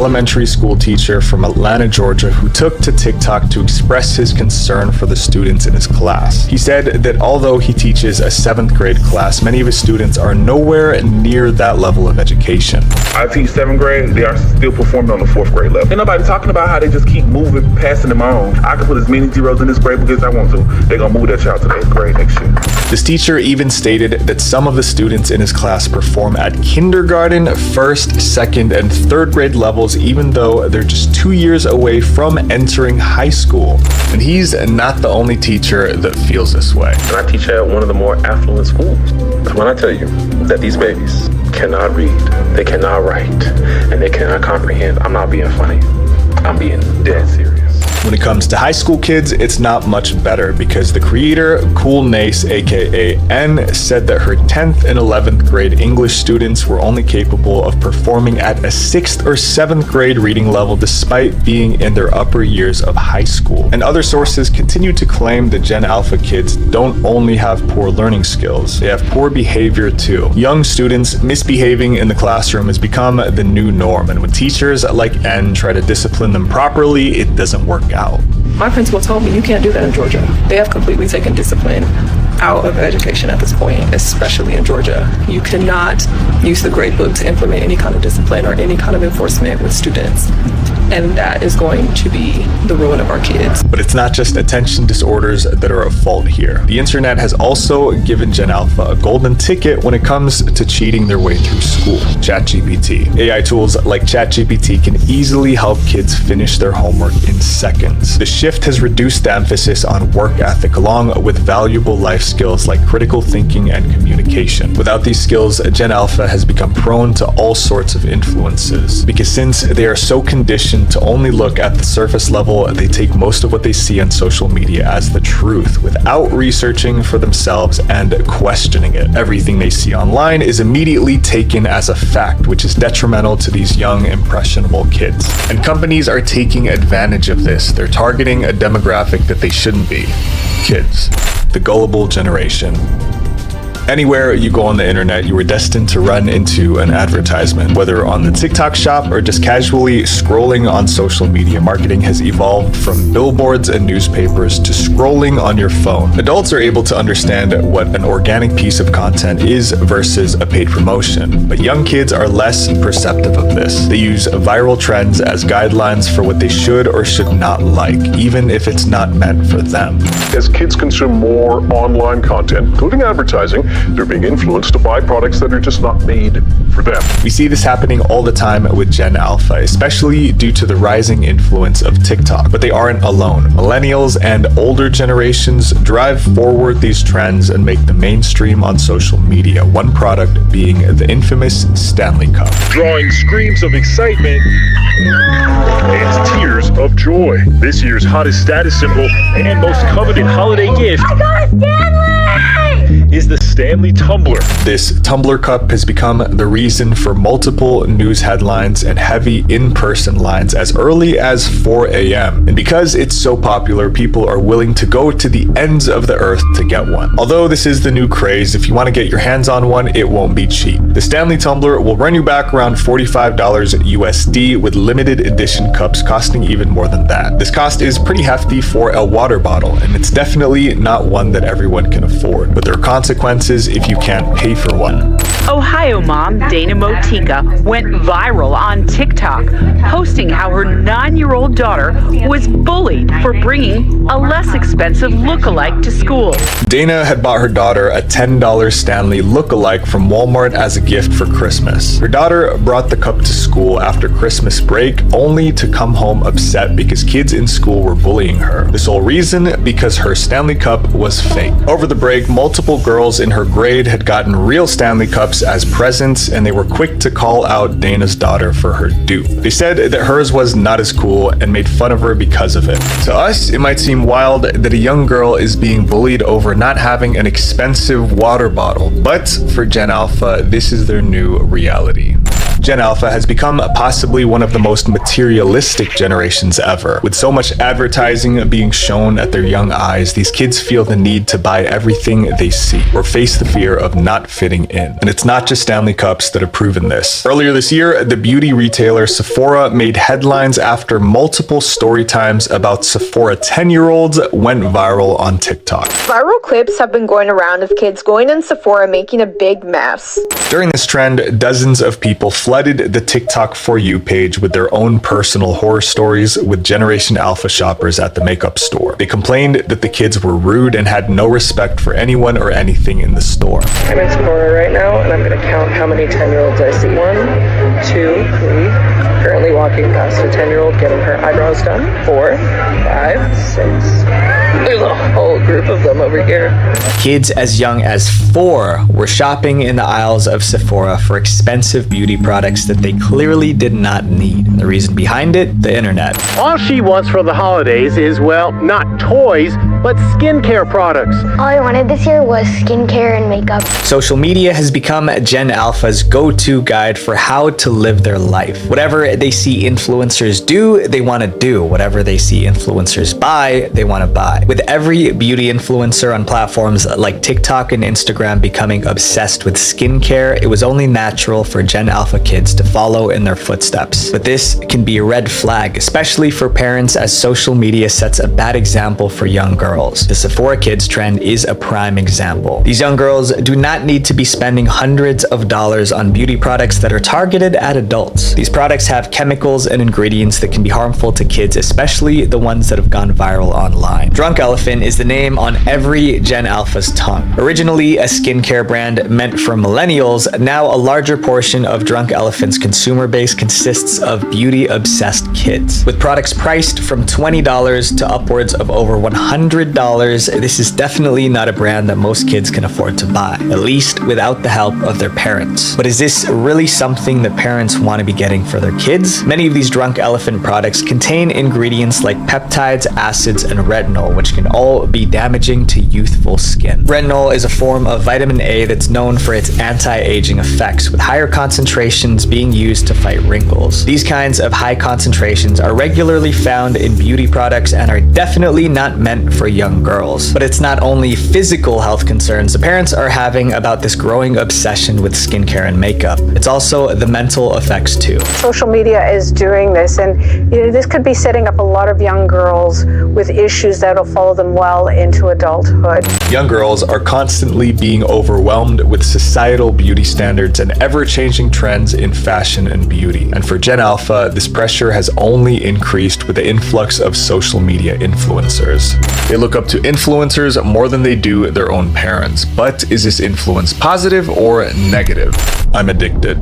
elementary school teacher from Atlanta, Georgia, who took to TikTok to express his concern for the students in his class. He said that although he teaches a 7th grade class, many of his students are nowhere near that level of education. I teach 7th grade, they are still performing on the 4th grade level. Ain't nobody talking about how they just keep moving, passing them on. I can put as many zeros in this grade because I want to. They're gonna move that child to 8th grade next year. This teacher even stated that some of the students in his class perform at kindergarten, 1st, 2nd, and 3rd grade levels, even though they're just 2 years away from entering high school. And he's not the only teacher that feels this way. And I teach at one of the more affluent schools. When I tell you that these babies cannot read, they cannot write, and they cannot comprehend, I'm not being funny. I'm being dead serious. When it comes to high school kids, it's not much better because the creator, Cool Nace, aka N, said that her 10th and 11th grade English students were only capable of performing at a 6th or 7th grade reading level despite being in their upper years of high school. And other sources continue to claim that Gen Alpha kids don't only have poor learning skills, they have poor behavior too. Young students misbehaving in the classroom has become the new norm, and when teachers like N try to discipline them properly, it doesn't work out. My principal told me you can't do that in Georgia. They have completely taken discipline out of education at this point, especially in Georgia. You cannot use the grade book to implement any kind of discipline or any kind of enforcement with students. And that is going to be the ruin of our kids. But it's not just attention disorders that are at fault here. The internet has also given Gen Alpha a golden ticket when it comes to cheating their way through school. ChatGPT. AI tools like ChatGPT can easily help kids finish their homework in seconds. The shift has reduced the emphasis on work ethic along with valuable life skills like critical thinking and communication. Without these skills, Gen Alpha has become prone to all sorts of influences. Because since they are so conditioned to only look at the surface level, they take most of what they see on social media as the truth without researching for themselves and questioning it. Everything they see online is immediately taken as a fact, which is detrimental to these young, impressionable kids. And companies are taking advantage of this. They're targeting a demographic that they shouldn't be. Kids. The gullible generation. Anywhere you go on the internet, you are destined to run into an advertisement. Whether on the TikTok shop or just casually scrolling on social media, marketing has evolved from billboards and newspapers to scrolling on your phone. Adults are able to understand what an organic piece of content is versus a paid promotion, but young kids are less perceptive of this. They use viral trends as guidelines for what they should or should not like, even if it's not meant for them. As kids consume more online content, including advertising, they're being influenced to buy products that are just not made for them. We see this happening all the time with Gen Alpha, especially due to the rising influence of TikTok. But they aren't alone. Millennials and older generations drive forward these trends and make them mainstream on social media, one product being the infamous Stanley Cup. Drawing screams of excitement and tears of joy. This year's hottest status symbol and most coveted holiday gift is the Stanley Tumbler. This Tumbler Cup has become the reason for multiple news headlines and heavy in-person lines as early as 4 a.m. And because it's so popular, people are willing to go to the ends of the earth to get one. Although this is the new craze, if you want to get your hands on one, it won't be cheap. The Stanley Tumbler will run you back around $45 USD, with limited edition cups costing even more than that. This cost is pretty hefty for a water bottle, and it's definitely not one that everyone can afford, but there are consequences if you can't pay for one. Ohio mom Dana Motika went viral on TikTok, posting how her 9-year-old daughter was bullied for bringing a less expensive look-alike to school. Dana had bought her daughter a $10 Stanley look-alike from Walmart as a gift for Christmas. Her daughter brought the cup to school after Christmas break, only to come home upset because kids in school were bullying her. The sole reason, because her Stanley Cup was fake. Over the break, multiple girls in her grade had gotten real Stanley Cups as presents, and they were quick to call out Dana's daughter for her dupe. They said that hers was not as cool and made fun of her because of it. To us, it might seem wild that a young girl is being bullied over not having an expensive water bottle, but for Gen Alpha, this is their new reality. Gen Alpha has become possibly one of the most materialistic generations ever. With so much advertising being shown at their young eyes, these kids feel the need to buy everything they see or face the fear of not fitting in. And it's not just Stanley Cups that have proven this. Earlier this year, the beauty retailer Sephora made headlines after multiple story times about Sephora 10-year-olds went viral on TikTok. Viral clips have been going around of kids going in Sephora making a big mess. During this trend, dozens of people flooded the TikTok For You page with their own personal horror stories with Generation Alpha shoppers at the makeup store. They complained that the kids were rude and had no respect for anyone or anything in the store. I'm in Sephora right now, and I'm going to count how many 10-year-olds I see. 1, 2, 3. Currently walking past a 10-year-old getting her eyebrows done. 4, 5, 6. There's a whole group of them over here. Kids as young as 4 were shopping in the aisles of Sephora for expensive beauty products that they clearly did not need. The reason behind it? The internet. All she wants for the holidays is, well, not toys, but skincare products. All I wanted this year was skincare and makeup. Social media has become Gen Alpha's go-to guide for how to live their life. Whatever they see influencers do, they want to do. Whatever they see influencers buy, they want to buy. With every beauty influencer on platforms like TikTok and Instagram becoming obsessed with skincare, it was only natural for Gen Alpha kids to follow in their footsteps. But this can be a red flag, especially for parents, as social media sets a bad example for young girls. The Sephora Kids trend is a prime example. These young girls do not need to be spending hundreds of dollars on beauty products that are targeted at adults. These products have chemicals and ingredients that can be harmful to kids, especially the ones that have gone viral online. Drunk Elephant is the name on every Gen Alpha's tongue. Originally a skincare brand meant for millennials, now a larger portion of Drunk Elephant's consumer base consists of beauty-obsessed kids. With products priced from $20 to upwards of over $100, this is definitely not a brand that most kids can afford to buy, at least without the help of their parents. But is this really something that parents want to be getting for their kids? Many of these Drunk Elephant products contain ingredients like peptides, acids, and retinol, which can all be damaging to youthful skin. Retinol is a form of vitamin A that's known for its anti-aging effects, with higher concentrations being used to fight wrinkles. These kinds of high concentrations are regularly found in beauty products and are definitely not meant for young girls. But it's not only physical health concerns the parents are having about this growing obsession with skincare and makeup. It's also the mental effects too. Social media is doing this, and this could be setting up a lot of young girls with issues that'll follow them well into adulthood. Young girls are constantly being overwhelmed with societal beauty standards and ever-changing trends in fashion and beauty. And for Gen Alpha, this pressure has only increased with the influx of social media influencers. They look up to influencers more than they do their own parents. But is this influence positive or negative? I'm addicted.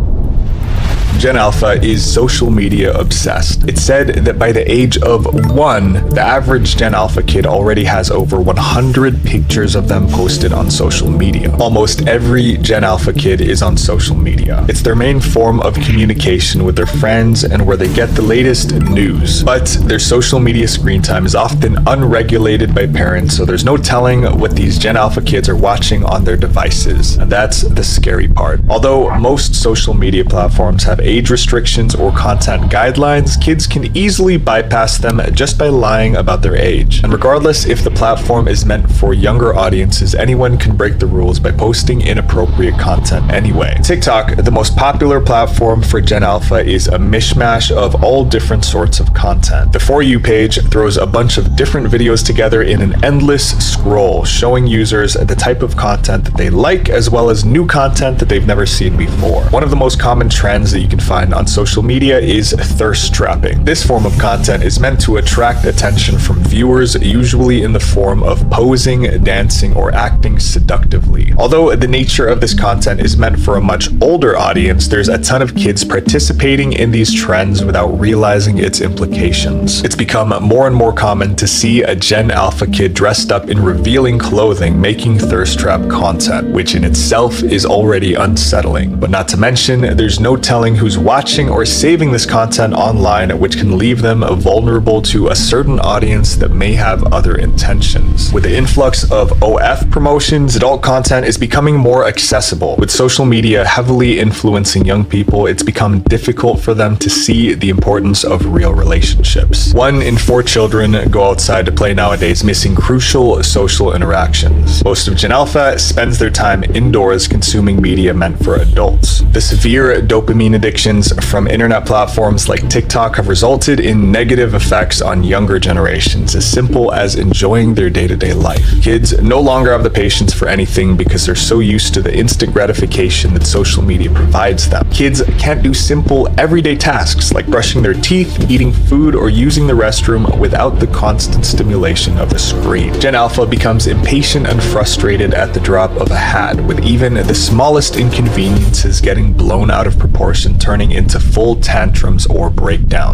Gen Alpha is social media obsessed. It's said that by the age of 1, the average Gen Alpha kid already has over 100 pictures of them posted on social media. Almost every Gen Alpha kid is on social media. It's their main form of communication with their friends and where they get the latest news. But their social media screen time is often unregulated by parents, so there's no telling what these Gen Alpha kids are watching on their devices. And that's the scary part. Although most social media platforms have age restrictions or content guidelines, kids can easily bypass them just by lying about their age. And regardless if the platform is meant for younger audiences, anyone can break the rules by posting inappropriate content anyway. TikTok, the most popular platform for Gen Alpha, is a mishmash of all different sorts of content. The For You page throws a bunch of different videos together in an endless scroll, showing users the type of content that they like, as well as new content that they've never seen before. One of the most common trends that you can find on social media is thirst trapping. This form of content is meant to attract attention from viewers, usually in the form of posing, dancing, or acting seductively. Although the nature of this content is meant for a much older audience, there's a ton of kids participating in these trends without realizing its implications. It's become more and more common to see a Gen Alpha kid dressed up in revealing clothing making thirst trap content, which in itself is already unsettling. But not to mention, there's no telling who's who's watching or saving this content online, which can leave them vulnerable to a certain audience that may have other intentions. With the influx of OF promotions, adult content is becoming more accessible. With social media heavily influencing young people, it's become difficult for them to see the importance of real relationships. 1 in 4 children go outside to play nowadays, missing crucial social interactions. Most of Gen Alpha spends their time indoors consuming media meant for adults. The severe dopamine addictions from internet platforms like TikTok have resulted in negative effects on younger generations, as simple as enjoying their day-to-day life. Kids no longer have the patience for anything because they're so used to the instant gratification that social media provides them. Kids can't do simple everyday tasks like brushing their teeth, eating food, or using the restroom without the constant stimulation of a screen. Gen Alpha becomes impatient and frustrated at the drop of a hat, with even the smallest inconveniences getting blown out of proportion, turning into full tantrums or breakdowns.